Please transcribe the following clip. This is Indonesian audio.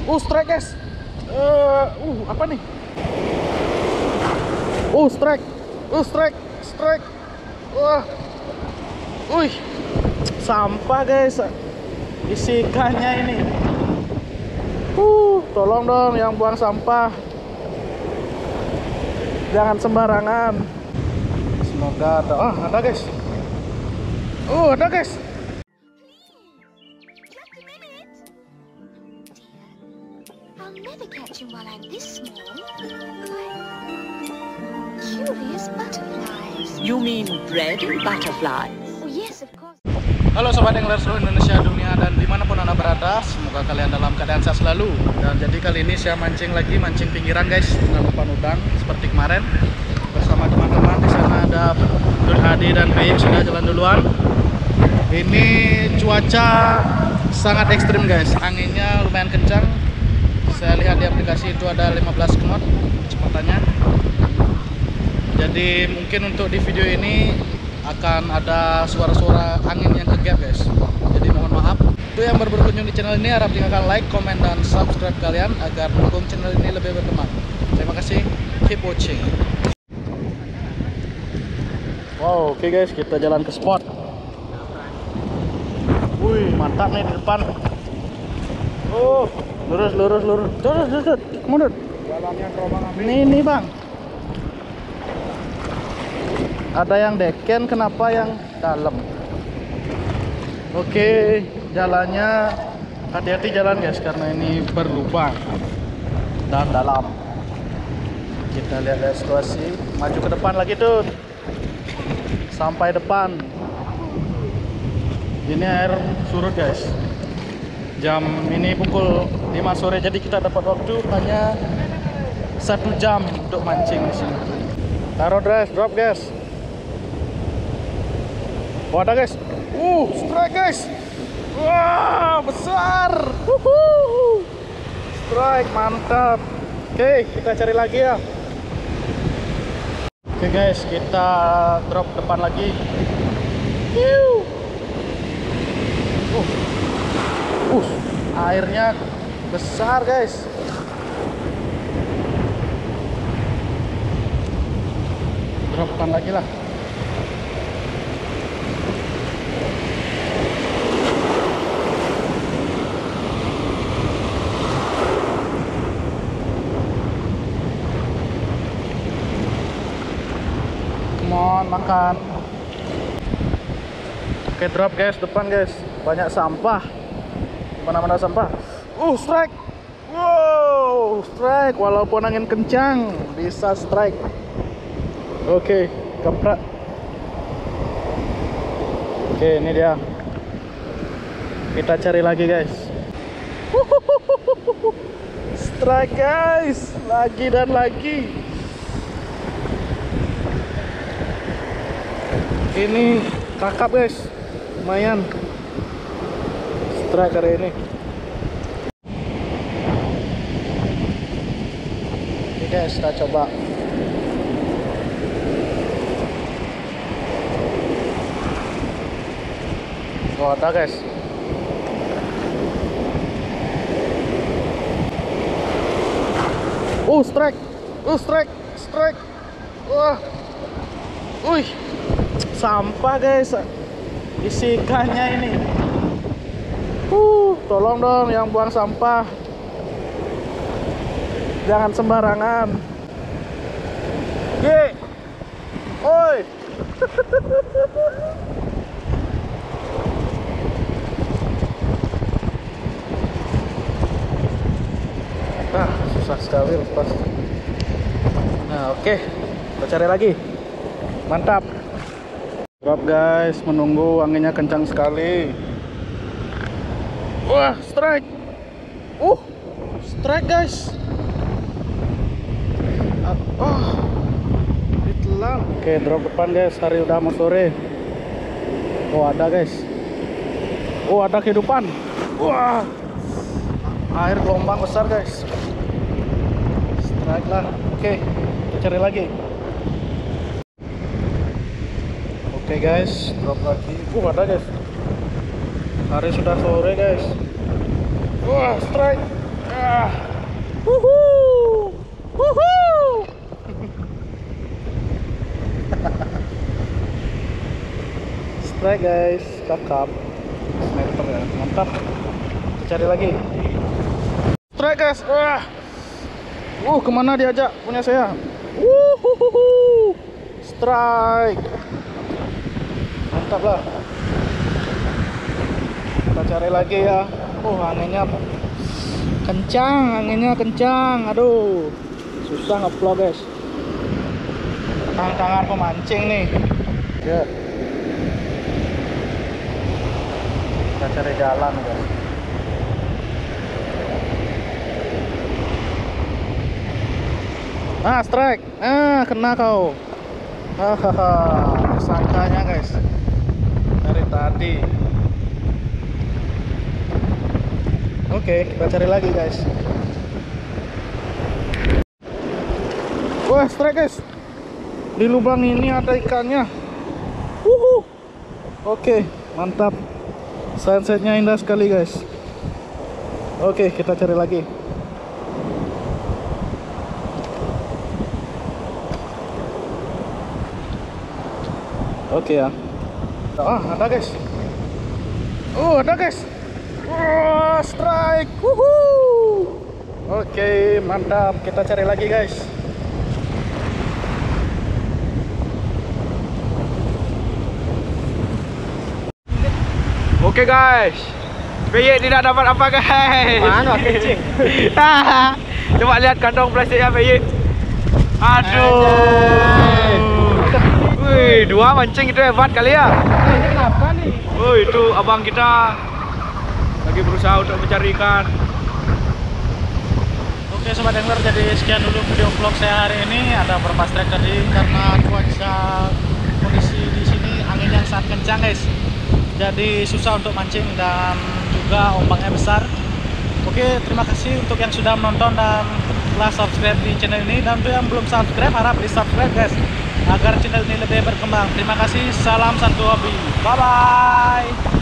Strike guys. Apa nih? Strike. Strike. Wah. Wih. Sampah guys. Isi ikannya ini. Tolong dong yang buang sampah. Jangan sembarangan. Semoga ada. Ada guys. Ada guys. I'll never catch him while I'm this small. Curious butterflies. You mean bread and butterflies? Oh yes, of course. Halo sobat angler seluruh Indonesia, dunia, dan dimanapun anda berada, semoga kalian dalam keadaan sehat selalu. Dan jadi kali ini saya mancing pinggiran guys, dengan umpan udang seperti kemarin bersama teman-teman. Di sana ada Nur Hadi dan Baim sudah jalan duluan. Ini cuaca sangat ekstrim guys, anginnya lumayan kencang. Saya lihat di aplikasi itu ada 15 knot kecepatannya. Jadi mungkin untuk di video ini akan ada suara-suara angin yang kegap guys. Jadi mohon maaf. Untuk yang baru berkunjung di channel ini, harap tinggalkan like, comment, dan subscribe kalian agar mendukung channel ini lebih berkembang. Terima kasih. Keep watching. Wow, oke guys, kita jalan ke spot. Wih, mantap nih di depan. Lurus. Terus, mundur. Jalannya terobang amin. Ini bang. Ada yang deken, kenapa yang dalam? Oke, jalannya hati-hati jalan guys, karena ini berlubang dan dalam. Kita lihat situasi, maju ke depan lagi tuh, sampai depan. Ini air surut guys. Jam ini pukul 5 sore, jadi kita dapat waktu hanya 1 jam untuk mancing di sini. Taruh drop guys. Ada guys. Strike guys. Wah, besar. Strike, mantap. Oke, kita cari lagi ya. Oke guys, kita drop depan lagi. Airnya besar guys. Drop depan lagi lah. Makan. Oke, drop guys, depan guys, banyak sampah. Mana-mana sampah. Strike. Wow, strike. Walaupun angin kencang bisa strike. Oke, keprak. Oke, ini dia. Kita cari lagi guys. Strike guys, lagi dan lagi. Ini kakap guys, lumayan strike hari ini. Oke guys, kita coba. Ada guys. Strike. Wah. Wih. Sampah guys, isi ikannya ini. Tolong dong yang buang sampah, jangan sembarangan. Oi. Susah sekali lepas. Nah, oke, kita cari lagi. Mantap. Drop guys, menunggu, anginnya kencang sekali. Wah, strike. Strike guys. Ditelan. Oke, drop depan guys, hari udah mau sore. Ada guys. Ada kehidupan. Wah, air gelombang besar guys. Strike lah. Oke, kita cari lagi. Oke guys, drop lagi. Ada guys. Hari sudah sore guys. Wah, strike. Wuhuu. Wuhuu. Strike guys, kakap. Sniper ya, mantap. Kita cari lagi. Strike guys. Kemana diajak punya saya? Strike. Mantap lah. Kita cari lagi ya. Anginnya kencang, anginnya kencang. Aduh, susah nge-vlog guys. Tangan pemancing nih. Ya. Kita cari jalan guys. Strike. Kena kau. Hahaha, sangkanya guys. Dari tadi. Oke, kita cari lagi guys. Wah, strike guys. Di lubang ini ada ikannya. Oke, mantap. Sunsetnya indah sekali guys. Oke, kita cari lagi. Oke ya. Ada guys. Ada guys. Strike. Oke, mantap. Kita cari lagi guys. Oke guys, Peyek tidak dapat apa guys. Mana kencing? Coba lihat kantong plastiknya Peyek. Aduh. Wih, 2 mancing itu hebat kali ya. Ini kenapa nih? Itu abang kita lagi berusaha untuk mencari ikan. Oke sobat angler, jadi sekian dulu video vlog saya hari ini. Ada beberapa strike tadi karena cuaca kondisi di sini angin yang sangat kencang guys. Jadi susah untuk mancing dan juga ombaknya besar. Oke, terima kasih untuk yang sudah menonton dan telah subscribe di channel ini, dan untuk yang belum subscribe harap di subscribe guys agar channel ini lebih berkembang. Terima kasih, salam satu hobi, bye bye.